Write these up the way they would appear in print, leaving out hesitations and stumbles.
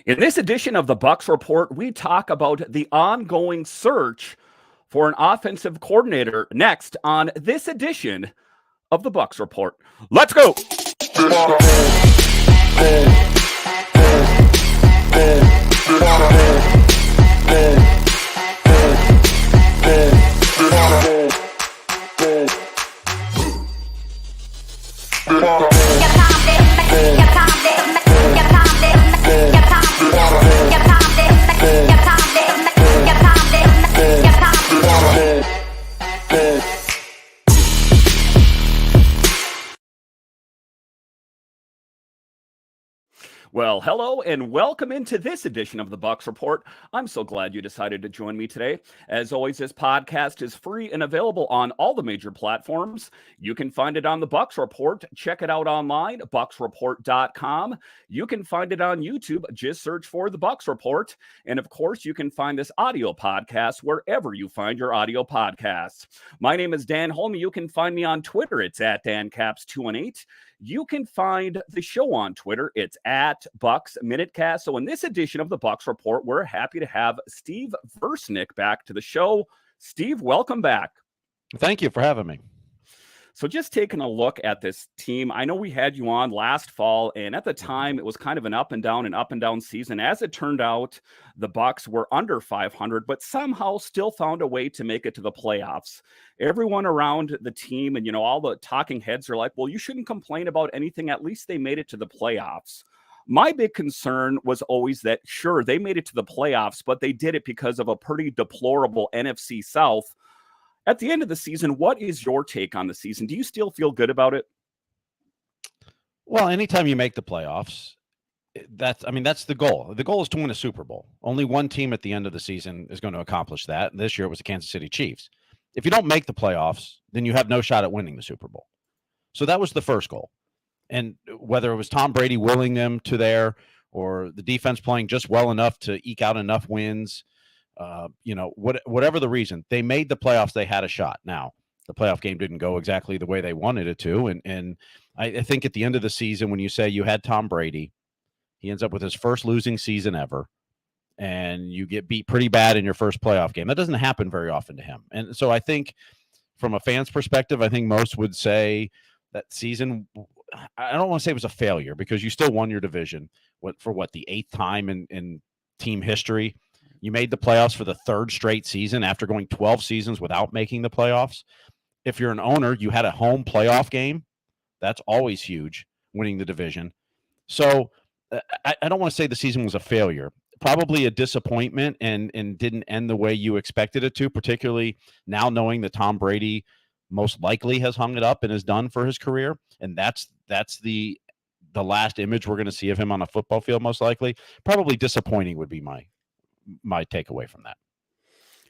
In this edition of the Bucs Report, we talk about the ongoing search for an offensive coordinator next on this edition of the Bucs Report. Let's go. Well, hello and welcome into this edition of the Bucs Report. I'm so glad you decided to join me today. As always, this podcast is free and available on all the major platforms. You can find it on the Bucs Report. Check it out online, bucsreport.com. You can find it on YouTube. Just search for the Bucs Report. And of course, you can find this audio podcast wherever you find your audio podcasts. My name is Dan Holme. You can find me on Twitter. It's at DanCaps218. You can find the show on Twitter. It's at Bucs Minutecast. So in this edition of the Bucs Report, we're happy to have Steve Versnick back to the show. Steve, welcome back. Thank you for having me. So just taking a look at this team, I know we had you on last fall, and at the time it was kind of an up and down season. As it turned out, the Bucs were under 500, but somehow still found a way to make it to the playoffs. Everyone around the team and, all the talking heads are like, well, you shouldn't complain about anything. At least they made it to the playoffs. My big concern was always that, sure, they made it to the playoffs, but they did it because of a pretty deplorable NFC South. At the end of the season, what is your take on the season? Do you still feel good about it? Well, anytime you make the playoffs, that's the goal. The goal is to win a Super Bowl. Only one team at the end of the season is going to accomplish that. And this year it was the Kansas City Chiefs. If you don't make the playoffs, then you have no shot at winning the Super Bowl. So that was the first goal. And whether it was Tom Brady willing them to there or the defense playing just well enough to eke out enough wins, whatever the reason, they made the playoffs, they had a shot. Now, the playoff game didn't go exactly the way they wanted it to. And I think at the end of the season, when you say you had Tom Brady, he ends up with his first losing season ever, and you get beat pretty bad in your first playoff game. That doesn't happen very often to him. And so I think from a fan's perspective, I think most would say that season, I don't want to say it was a failure because you still won your division for the eighth time in team history. You made the playoffs for the third straight season after going 12 seasons without making the playoffs. If you're an owner, you had a home playoff game. That's always huge, winning the division. So I don't want to say the season was a failure. Probably a disappointment and didn't end the way you expected it to, particularly now knowing that Tom Brady most likely has hung it up and is done for his career. And that's the last image we're going to see of him on a football field, most likely. Probably disappointing would be my takeaway from that.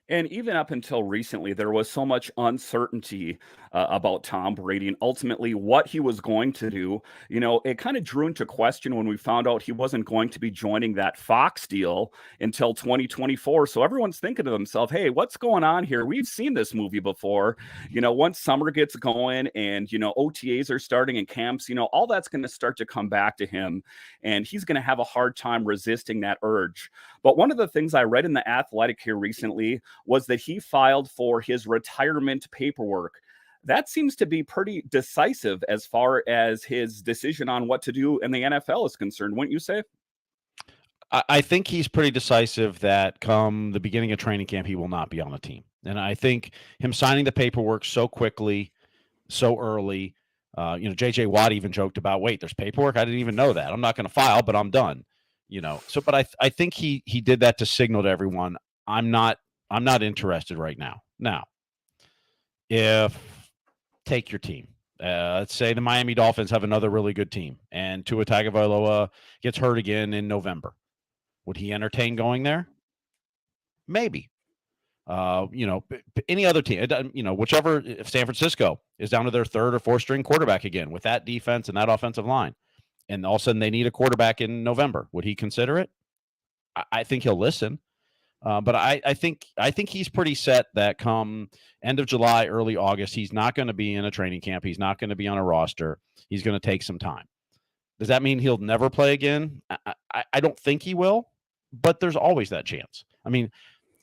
And even up until recently, there was so much uncertainty about Tom Brady and ultimately what he was going to do. It kind of drew into question when we found out he wasn't going to be joining that Fox deal until 2024. So everyone's thinking to themselves, hey, what's going on here? We've seen this movie before. Once summer gets going and, OTAs are starting in camps, all that's going to start to come back to him. And he's going to have a hard time resisting that urge. But one of the things I read in The Athletic here recently was that he filed for his retirement paperwork. That seems to be pretty decisive as far as his decision on what to do in the NFL is concerned, wouldn't you say? I think he's pretty decisive that come the beginning of training camp, he will not be on the team. And I think him signing the paperwork so quickly, so early, J.J. Watt even joked about, wait, there's paperwork? I didn't even know that. I'm not going to file, but I'm done. But I think he did that to signal to everyone, I'm not interested right now. Now, take your team. Let's say the Miami Dolphins have another really good team, and Tua Tagovailoa gets hurt again in November. Would he entertain going there? Maybe. Any other team, whichever, if San Francisco is down to their third or fourth string quarterback again with that defense and that offensive line, and all of a sudden they need a quarterback in November, would he consider it? I think he'll listen. But I think he's pretty set that come end of July, early August, he's not going to be in a training camp. He's not going to be on a roster. He's going to take some time. Does that mean he'll never play again? I don't think he will, but there's always that chance. I mean,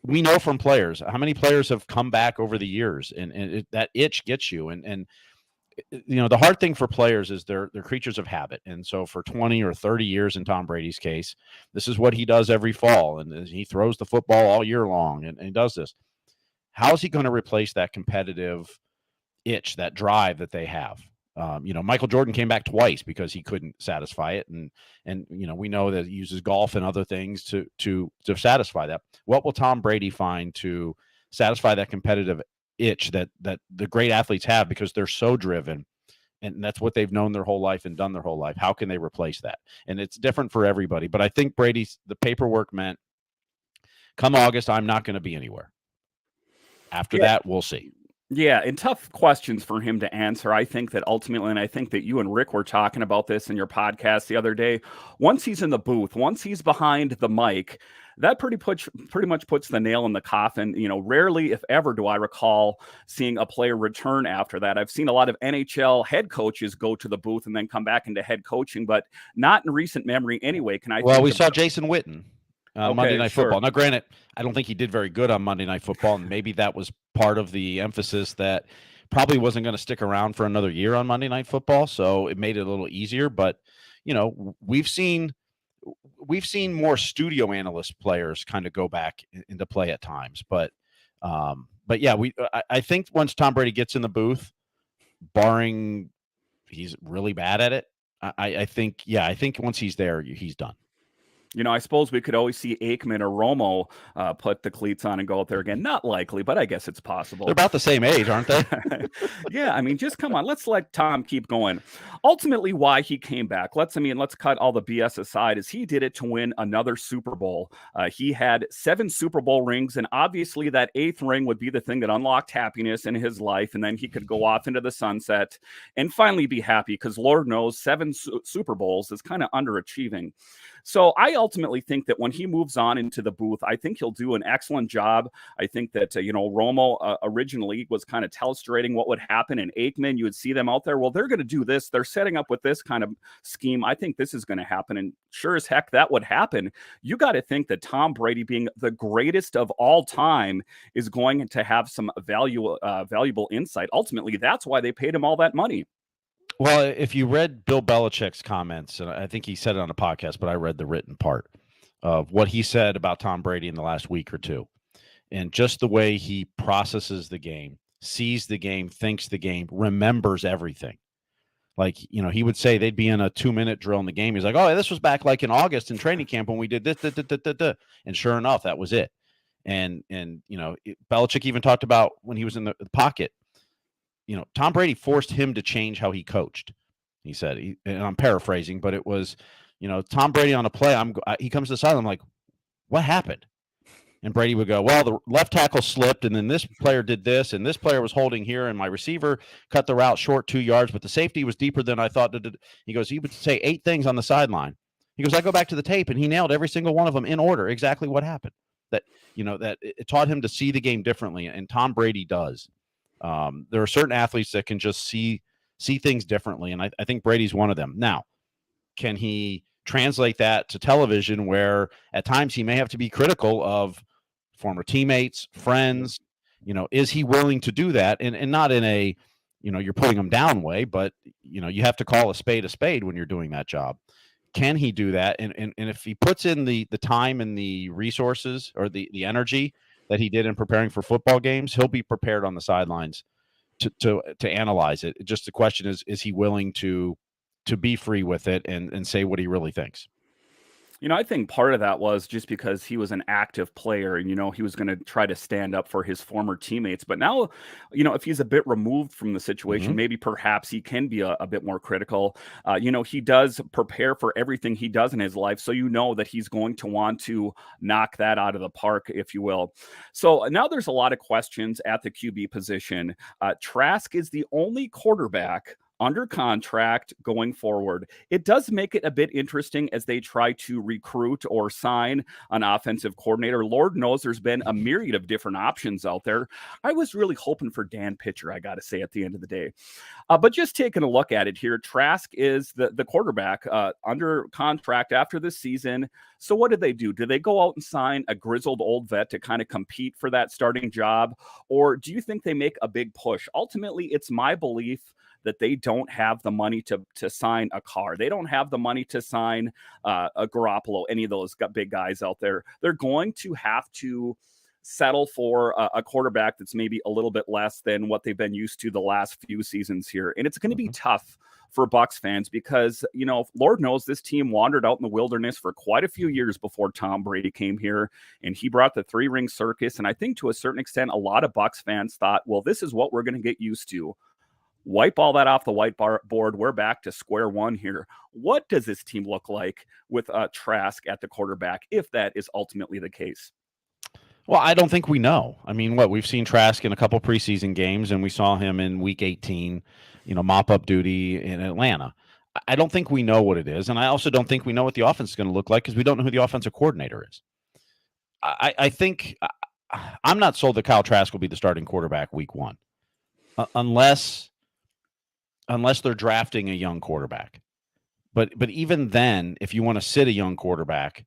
we know from players, how many players have come back over the years, and that itch gets you. And the hard thing for players is they're creatures of habit. And so for 20 or 30 years in Tom Brady's case, this is what he does every fall. And he throws the football all year long and he does this. How is he going to replace that competitive itch, that drive that they have? Michael Jordan came back twice because he couldn't satisfy it, and we know that he uses golf and other things to satisfy that. What will Tom Brady find to satisfy that competitive itch that the great athletes have, because they're so driven, and that's what they've known their whole life and done their whole life? How can they replace that? And it's different for everybody, but I think the paperwork meant, come August, I'm not going to be anywhere. After that, we'll see. Yeah, and tough questions for him to answer. I think that ultimately, and I think that you and Rick were talking about this in your podcast the other day, once he's in the booth, once he's behind the mic, that pretty much puts the nail in the coffin. Rarely, if ever, do I recall seeing a player return after that. I've seen a lot of NHL head coaches go to the booth and then come back into head coaching, but not in recent memory anyway. Well, we saw Jason Witten on Monday Night sure. Football. Now, granted, I don't think he did very good on Monday Night Football, and maybe that was part of the emphasis that probably wasn't going to stick around for another year on Monday Night Football, so it made it a little easier. But we've seen more studio analyst players kind of go back into play at times. But yeah, I think once Tom Brady gets in the booth, barring he's really bad at it, I think once he's there, he's done. I suppose we could always see Aikman or Romo put the cleats on and go out there again. Not likely, but I guess it's possible. They're about the same age, aren't they? Yeah, I mean, just come on. Let's let Tom keep going. Ultimately, why he came back, let's cut all the BS aside, is he did it to win another Super Bowl. He had 7 Super Bowl rings, and obviously that 8th ring would be the thing that unlocked happiness in his life, and then he could go off into the sunset and finally be happy, because Lord knows 7 Super Bowls is kind of underachieving. So I ultimately think that when he moves on into the booth, I think he'll do an excellent job. I think that, Romo originally was kind of telestrating what would happen, and Aikman, you would see them out there. Well, they're going to do this. They're setting up with this kind of scheme. I think this is going to happen. And sure as heck, that would happen. You got to think that Tom Brady, being the greatest of all time, is going to have some valuable insight. Ultimately, that's why they paid him all that money. Well, if you read Bill Belichick's comments, and I think he said it on a podcast, but I read the written part of what he said about Tom Brady in the last week or two, and just the way he processes the game, sees the game, thinks the game, remembers everything. Like, he would say they'd be in a 2-minute drill in the game. He's like, oh, this was back like in August in training camp when we did this. And sure enough, that was it. And Belichick even talked about when he was in the pocket, Tom Brady forced him to change how he coached. He said, and I'm paraphrasing, but it was, Tom Brady on a play, he comes to the sideline, I'm like, what happened? And Brady would go, well, the left tackle slipped, and then this player did this, and this player was holding here, and my receiver cut the route short 2 yards, but the safety was deeper than I thought. He goes, he would say 8 things on the sideline. He goes, I go back to the tape, and he nailed every single one of them in order, exactly what happened. That it taught him to see the game differently, and Tom Brady does. There are certain athletes that can just see things differently, and I think Brady's one of them. Now, can he translate that to television, where at times he may have to be critical of former teammates, friends? Is he willing to do that? And not in a, you're putting him down way, but you have to call a spade when you're doing that job. Can he do that? And if he puts in the time and the resources, or the energy that he did in preparing for football games, he'll be prepared on the sidelines to analyze it. Just the question is he willing to be free with it and say what he really thinks? I think part of that was just because he was an active player, and, he was going to try to stand up for his former teammates. But now, if he's a bit removed from the situation, maybe perhaps he can be a bit more critical. He does prepare for everything he does in his life. So that he's going to want to knock that out of the park, if you will. So now there's a lot of questions at the QB position. Trask is the only quarterback under contract going forward. It does make it a bit interesting as they try to recruit or sign an offensive coordinator. Lord knows there's been a myriad of different options out there. I was really hoping for Dan Pitcher, I got to say, at the end of the day. But just taking a look at it here, Trask is the quarterback under contract after this season. So what did they do? Did they go out and sign a grizzled old vet to kind of compete for that starting job? Or do you think they make a big push? Ultimately, it's my belief that they don't have the money to sign a Carr. They don't have the money to sign a Garoppolo, any of those big guys out there. They're going to have to settle for a quarterback that's maybe a little bit less than what they've been used to the last few seasons here. And it's going to be tough for Bucs fans because, Lord knows this team wandered out in the wilderness for quite a few years before Tom Brady came here, and he brought the 3-ring circus. And I think to a certain extent, a lot of Bucs fans thought, well, this is what we're going to get used to. Wipe all that off the whiteboard. We're back to square one here. What does this team look like with Trask at the quarterback, if that is ultimately the case? Well, I don't think we know. I mean, we've seen Trask in a couple preseason games, and we saw him in Week 18, mop-up duty in Atlanta. I don't think we know what it is, and I also don't think we know what the offense is going to look like because we don't know who the offensive coordinator is. I think I'm not sold that Kyle Trask will be the starting quarterback Week 1, unless they're drafting a young quarterback. But even then, if you want to sit a young quarterback,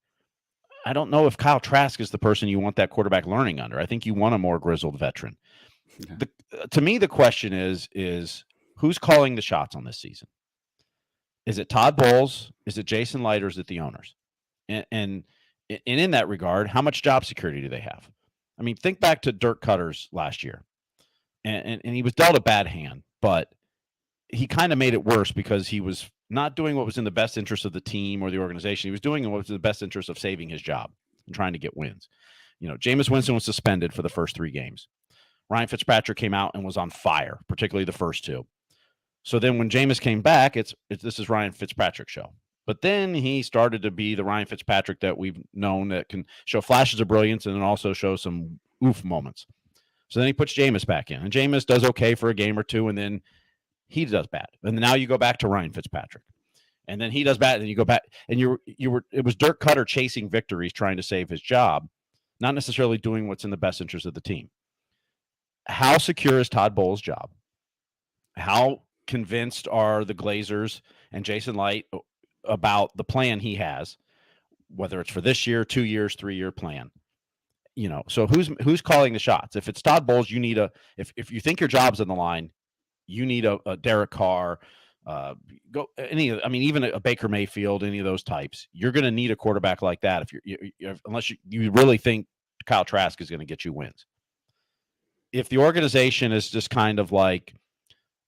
I don't know if Kyle Trask is the person you want that quarterback learning under. I think you want a more grizzled veteran. Yeah. To me, the question is who's calling the shots on this season? Is it Todd Bowles? Is it Jason Light? Or is it the owners? And in that regard, how much job security do they have? I mean, think back to Dirk Cutter's last year. And he was dealt a bad hand, but he kind of made it worse because he was not doing what was in the best interest of the team or the organization. He was doing what was in the best interest of saving his job and trying to get wins. Jameis Winston was suspended for the first 3 games. Ryan Fitzpatrick came out and was on fire, particularly the first 2. So then when Jameis came back, this is Ryan Fitzpatrick's show. But then he started to be the Ryan Fitzpatrick that we've known that can show flashes of brilliance and then also show some oof moments. So then he puts Jameis back in, and Jameis does okay for a game or 2, and then he does bad. And now you go back to Ryan Fitzpatrick. And then he does bad, and you go back, and it was Dirk Cutter chasing victories, trying to save his job, not necessarily doing what's in the best interest of the team. How secure is Todd Bowles' job? How convinced are the Glazers and Jason Light about the plan he has, whether it's for this year, 2 years, 3-year plan? So who's calling the shots? If it's Todd Bowles, you need if you think your job's on the line, you need a Derek Carr, even a Baker Mayfield, any of those types. You're going to need a quarterback like that unless you really think Kyle Trask is going to get you wins. If the organization is just kind of like,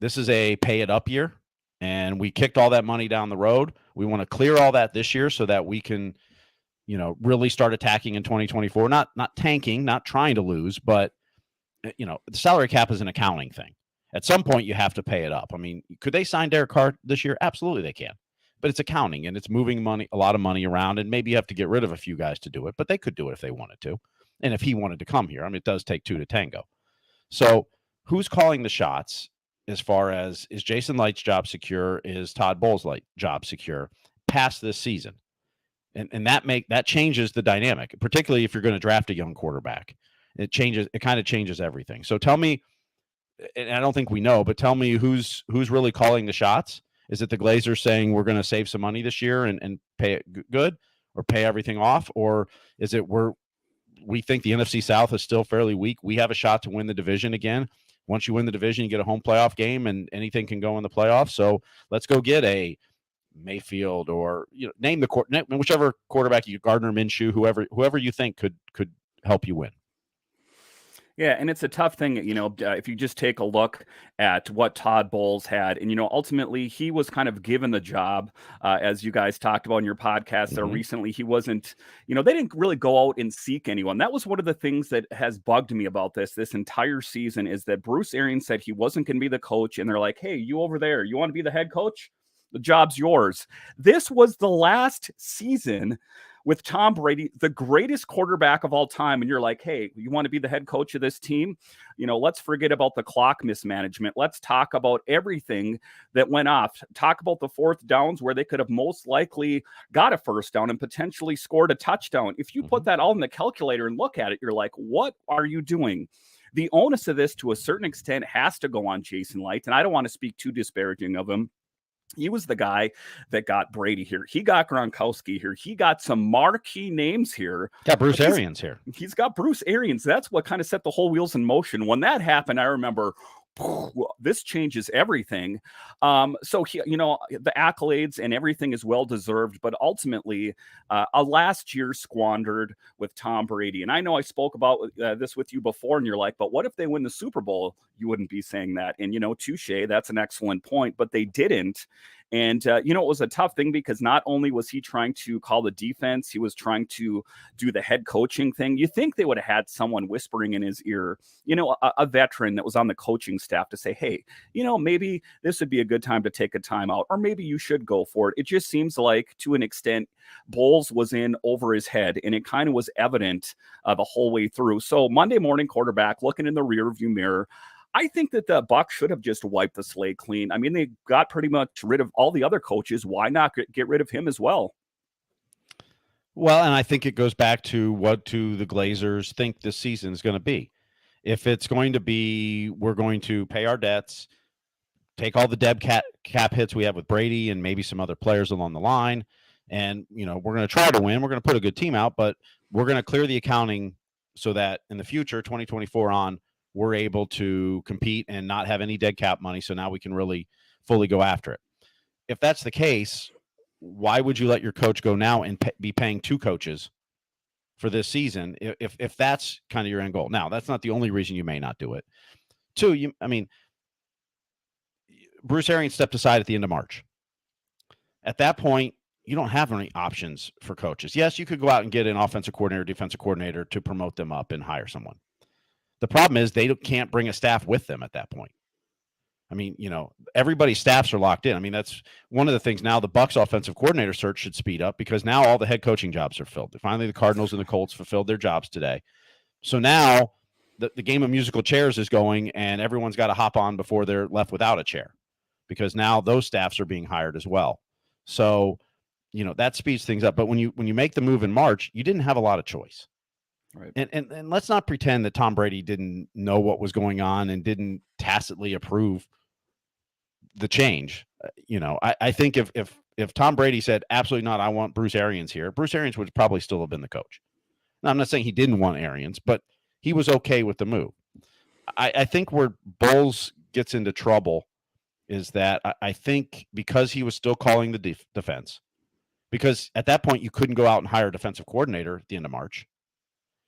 this is a pay it up year, and we kicked all that money down the road, we want to clear all that this year so that we can, really start attacking in 2024. Not tanking, not trying to lose, but the salary cap is an accounting thing. At some point, you have to pay it up. I mean, could they sign Derek Carr this year? Absolutely, they can. But it's accounting, and it's moving a lot of money around, and maybe you have to get rid of a few guys to do it. But they could do it if they wanted to, and if he wanted to come here. I mean, it does take 2 to tango. So, who's calling the shots as far as is Jason Light's job secure? Is Todd Bowles' job secure past this season? And that changes the dynamic, particularly if you're going to draft a young quarterback. It kind of changes everything. So tell me. And I don't think we know, but tell me who's really calling the shots. Is it the Glazers saying we're going to save some money this year and pay it good, or pay everything off? Or is it we think the NFC South is still fairly weak? We have a shot to win the division again. Once you win the division, you get a home playoff game, and anything can go in the playoffs. So let's go get a Mayfield or name whichever quarterback, Gardner Minshew, whoever you think could help you win. Yeah, and it's a tough thing, if you just take a look at what Todd Bowles had. And, ultimately, he was kind of given the job, as you guys talked about in your podcast there recently. He wasn't, they didn't really go out and seek anyone. That was one of the things that has bugged me about this entire season, is that Bruce Arians said he wasn't going to be the coach. And they're like, hey, you over there, you want to be the head coach? The job's yours. This was the last season with Tom Brady, the greatest quarterback of all time, and you're like, hey, you want to be the head coach of this team? Let's forget about the clock mismanagement. Let's talk about everything that went off. Talk about the fourth downs where they could have most likely got a first down and potentially scored a touchdown. If you put that all in the calculator and look at it, you're like, what are you doing? The onus of this, to a certain extent, has to go on Jason Licht, and I don't want to speak too disparaging of him. He was the guy that got Brady here. He got Gronkowski here. He got some marquee names here. Got Bruce Arians here. He's got Bruce Arians. That's what kind of set the whole wheels in motion. When that happened, I remember, this changes everything. So the accolades and everything is well deserved, but ultimately a last year squandered with Tom Brady. And I know I spoke about this with you before, and you're like, but what if they win the Super Bowl? You wouldn't be saying that. And touche, that's an excellent point, but they didn't. And, it was a tough thing because not only was he trying to call the defense, he was trying to do the head coaching thing. You think they would have had someone whispering in his ear, a veteran that was on the coaching staff to say, hey, maybe this would be a good time to take a timeout, or maybe you should go for it. It just seems like, to an extent, Bowles was in over his head, and it kind of was evident the whole way through. So Monday morning quarterback looking in the rearview mirror, I think that the Bucs should have just wiped the slate clean. I mean, they got pretty much rid of all the other coaches. Why not get rid of him as well? Well, and I think it goes back to what do the Glazers think this season is going to be. If it's going to be, we're going to pay our debts, take all the dead cap hits we have with Brady and maybe some other players along the line, and we're going to try to win. We're going to put a good team out, but we're going to clear the accounting so that in the future, 2024 on, we're able to compete and not have any dead cap money. So now we can really fully go after it. If that's the case, why would you let your coach go now and be paying two coaches for this season if that's kind of your end goal? Now, that's not the only reason you may not do it. Two, Bruce Arians stepped aside at the end of March. At that point, you don't have any options for coaches. Yes, you could go out and get an offensive coordinator, defensive coordinator to promote them up and hire someone. The problem is they can't bring a staff with them at that point. I mean, everybody's staffs are locked in. I mean, that's one of the things now. The Bucs offensive coordinator search should speed up because now all the head coaching jobs are filled. Finally, the Cardinals and the Colts fulfilled their jobs today. So now the game of musical chairs is going, and everyone's got to hop on before they're left without a chair because now those staffs are being hired as well. So, that speeds things up. But when you make the move in March, you didn't have a lot of choice. Right. And let's not pretend that Tom Brady didn't know what was going on and didn't tacitly approve the change. I think if Tom Brady said, absolutely not, I want Bruce Arians here, Bruce Arians would probably still have been the coach. Now, I'm not saying he didn't want Arians, but he was okay with the move. I think where Bowles gets into trouble is that I think because he was still calling the defense, because at that point you couldn't go out and hire a defensive coordinator at the end of March.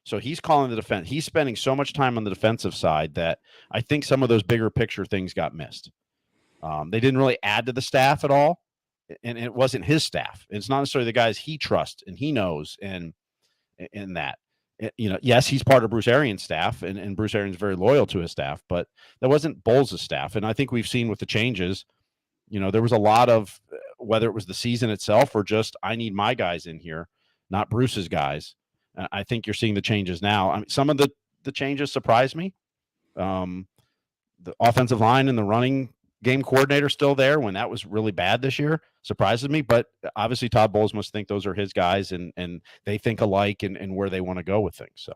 So he's calling the defense. He's spending so much time on the defensive side that I think some of those bigger picture things got missed. They didn't really add to the staff at all, and it wasn't his staff. It's not necessarily the guys he trusts and he knows, and that. Yes, he's part of Bruce Arians' staff, and Bruce Arians is very loyal to his staff, but that wasn't Bowles' staff. And I think we've seen with the changes, there was a lot of, whether it was the season itself or just I need my guys in here, not Bruce's guys. I think you're seeing the changes now. I mean, some of the changes surprised me. The offensive line and the running game coordinator still there when that was really bad this year surprises me. But obviously Todd Bowles must think those are his guys and they think alike and where they want to go with things.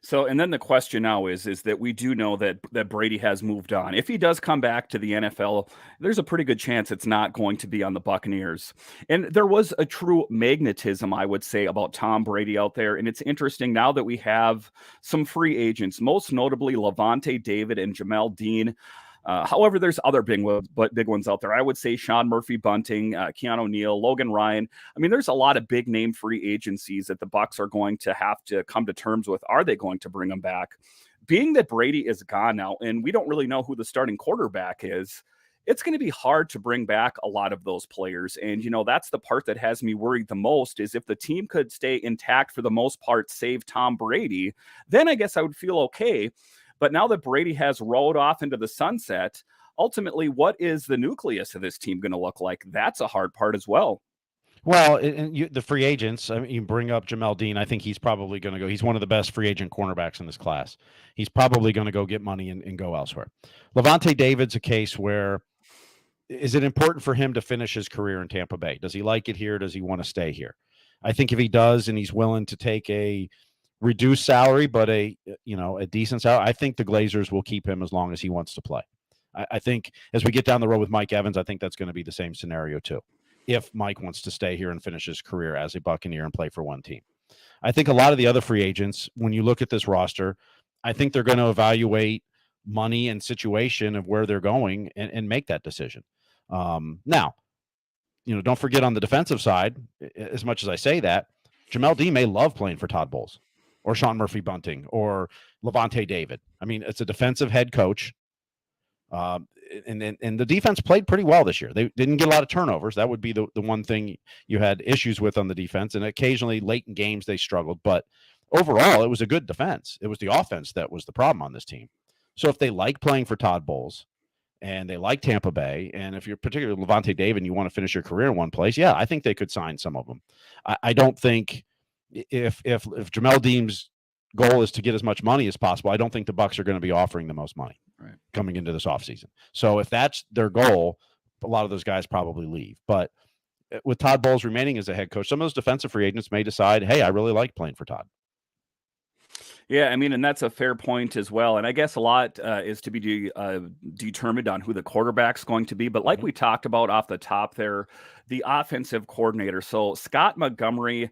So, and then the question now is that we do know that Brady has moved on. If he does come back to the NFL, there's a pretty good chance it's not going to be on the Buccaneers. And there was a true magnetism, I would say, about Tom Brady out there. And it's interesting now that we have some free agents, most notably Levante David and Jamel Dean. However, there's other big ones out there. I would say Sean Murphy-Bunting, Keanu Neal, Logan Ryan. I mean, there's a lot of big name free agencies that the Bucs are going to have to come to terms with. Are they going to bring them back? Being that Brady is gone now, and we don't really know who the starting quarterback is, it's going to be hard to bring back a lot of those players. And, that's the part that has me worried the most is if the team could stay intact for the most part, save Tom Brady, then I guess I would feel okay. But now that Brady has rolled off into the sunset, ultimately, what is the nucleus of this team going to look like? That's a hard part as well. Well, the free agents, I mean, you bring up Jamel Dean. I think he's probably going to go. He's one of the best free agent cornerbacks in this class. He's probably going to go get money and go elsewhere. Levante David's a case where, is it important for him to finish his career in Tampa Bay? Does he like it here? Does he want to stay here? I think if he does and he's willing to take a reduced salary, but a decent salary, I think the Glazers will keep him as long as he wants to play. I think as we get down the road with Mike Evans, I think that's going to be the same scenario too. If Mike wants to stay here and finish his career as a Buccaneer and play for one team. I think a lot of the other free agents, when you look at this roster, I think they're going to evaluate money and situation of where they're going and make that decision. Now, don't forget on the defensive side, as much as I say that, Jamel Dean may love playing for Todd Bowles or Sean Murphy Bunting or Levante David. I mean, it's a defensive head coach. And the defense played pretty well this year. They didn't get a lot of turnovers. That would be the one thing you had issues with on the defense. And occasionally late in games, they struggled. But overall, it was a good defense. It was the offense that was the problem on this team. So if they like playing for Todd Bowles and they like Tampa Bay, and if you're particularly Levante David and you want to finish your career in one place, yeah, I think they could sign some of them. I don't think if Jamel Dean's goal is to get as much money as possible, I don't think the Bucs are going to be offering the most money coming into this offseason. So if that's their goal, a lot of those guys probably leave. But with Todd Bowles remaining as a head coach, some of those defensive free agents may decide, hey, I really like playing for Todd. Yeah, I mean, and that's a fair point as well. And I guess a lot is to be determined on who the quarterback's going to be. But like we talked about off the top there, the offensive coordinator. So Scott Montgomery,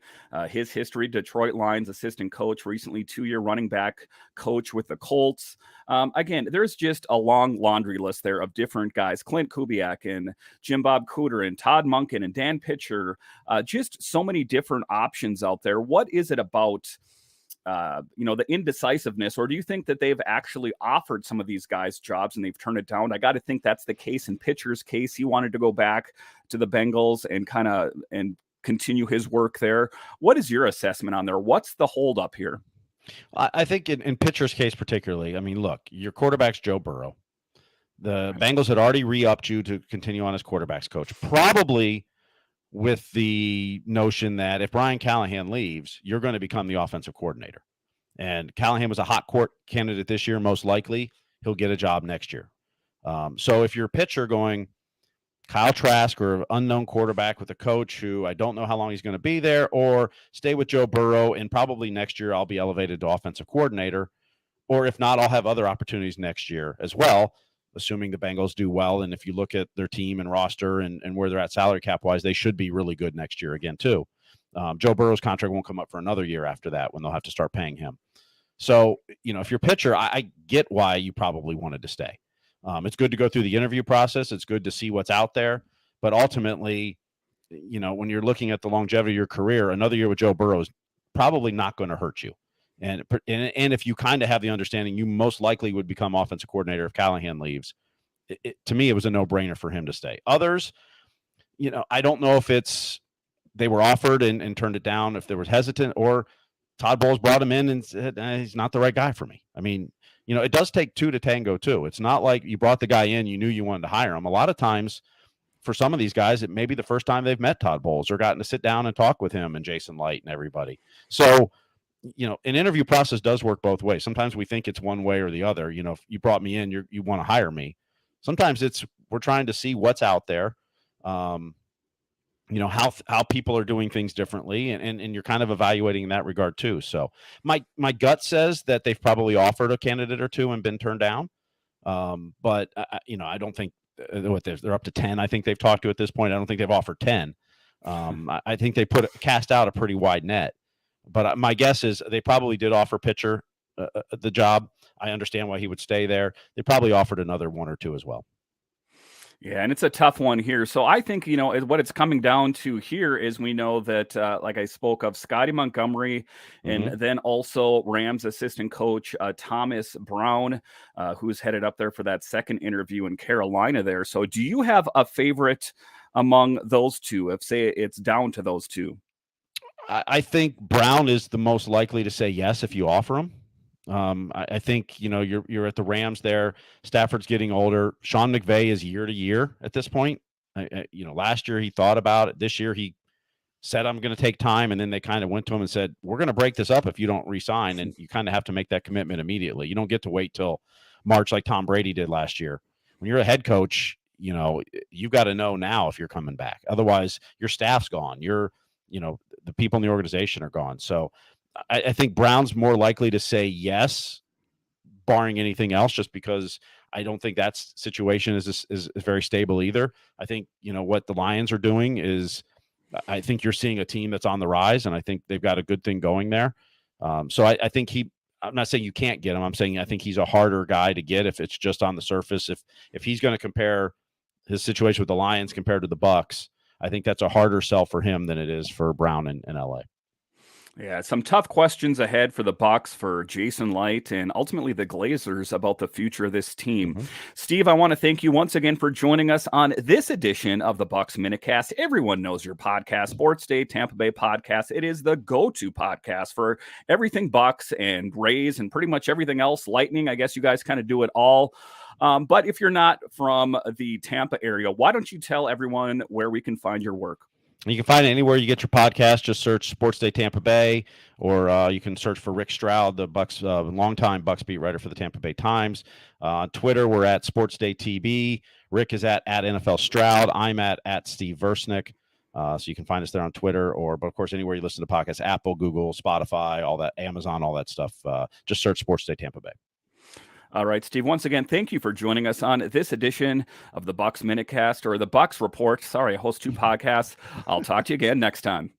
his history, Detroit Lions assistant coach, recently 2-year running back coach with the Colts. Again, there's just a long laundry list there of different guys. Clint Kubiak and Jim Bob Cooter and Todd Monken and Dan Pitcher. Just so many different options out there. What is it about the indecisiveness, or do you think that they've actually offered some of these guys jobs and they've turned it down? I got to think that's the case in Pitcher's case. He wanted to go back to the Bengals and continue his work there. What is your assessment on there? What's the holdup here? I think in Pitcher's case particularly, I mean, look, your quarterback's Joe Burrow. The Bengals had already re-upped you to continue on as quarterback's coach, probably with the notion that if Brian Callahan leaves, you're going to become the offensive coordinator. And Callahan was a hot court candidate this year. Most likely he'll get a job next year. So if you're a pitcher going Kyle Trask or unknown quarterback with a coach who I don't know how long he's going to be there, or stay with Joe Burrow and probably next year I'll be elevated to offensive coordinator, or if not, I'll have other opportunities next year as well, assuming the Bengals do well. And if you look at their team and roster and where they're at salary cap wise, they should be really good next year again too. Joe Burrow's contract won't come up for another year after that when they'll have to start paying him. So, if you're a pitcher, I get why you probably wanted to stay. It's good to go through the interview process. It's good to see what's out there. But ultimately, when you're looking at the longevity of your career, another year with Joe Burrow is probably not going to hurt you. And if you kind of have the understanding, you most likely would become offensive coordinator if Callahan leaves. To me, it was a no-brainer for him to stay. Others, I don't know if it's they were offered and turned it down, if there was hesitant, or Todd Bowles brought him in and said, he's not the right guy for me. I mean, it does take two to tango too. It's not like you brought the guy in, you knew you wanted to hire him. A lot of times for some of these guys, it may be the first time they've met Todd Bowles or gotten to sit down and talk with him and Jason Light and everybody. So, an interview process does work both ways. Sometimes we think it's one way or the other. If you brought me in, you want to hire me. Sometimes we're trying to see what's out there. How people are doing things differently, and you're kind of evaluating in that regard too. So my gut says that they've probably offered a candidate or two and been turned down. But I don't think they're up to 10. I think they've talked to at this point. I don't think they've offered 10. I think they cast out a pretty wide net. But my guess is they probably did offer Pitcher the job. I understand why he would stay there. They probably offered another one or two as well. Yeah, and it's a tough one here. So I think, what it's coming down to here is we know that, like I spoke of, Scotty Montgomery, and then also Rams assistant coach Thomas Brown, who's headed up there for that second interview in Carolina there. So do you have a favorite among those two, if, say, it's down to those two? I think Brown is the most likely to say yes if you offer him. I think, you're at the Rams there. Stafford's getting older. Sean McVay is year to year at this point. Last year he thought about it. This year he said, I'm going to take time. And then they kind of went to him and said, we're going to break this up if you don't resign. And you kind of have to make that commitment immediately. You don't get to wait till March like Tom Brady did last year. When you're a head coach, you've got to know now if you're coming back. Otherwise, your staff's gone. The people in the organization are gone. So I think Brown's more likely to say yes, barring anything else, just because I don't think that situation is very stable either. I think, what the Lions are doing is, I think you're seeing a team that's on the rise, and I think they've got a good thing going there. So I think I'm not saying you can't get him. I'm saying I think he's a harder guy to get if it's just on the surface. If he's going to compare his situation with the Lions compared to the Bucs, I think that's a harder sell for him than it is for Brown in LA. Yeah, some tough questions ahead for the Bucs, for Jason Licht, and ultimately the Glazers about the future of this team. Mm-hmm. Steve, I want to thank you once again for joining us on this edition of the Bucs Minicast. Everyone knows your podcast, Sports Day Tampa Bay Podcast. It is the go-to podcast for everything Bucs and Rays and pretty much everything else. Lightning, I guess you guys kind of do it all. But if you're not from the Tampa area, why don't you tell everyone where we can find your work? You can find it anywhere you get your podcast. Just search Sports Day Tampa Bay, or you can search for Rick Stroud, the Bucs, longtime Bucs beat writer for the Tampa Bay Times. On Twitter, we're at Sports Day TB. Rick is at NFL Stroud. I'm at Steve Versnick. So you can find us there on Twitter, but of course, anywhere you listen to podcasts, Apple, Google, Spotify, all that, Amazon, all that stuff. Just search Sports Day Tampa Bay. All right, Steve, once again, thank you for joining us on this edition of the Bucs Minicast, or the Bucs Report. Sorry, I host two podcasts. I'll talk to you again next time.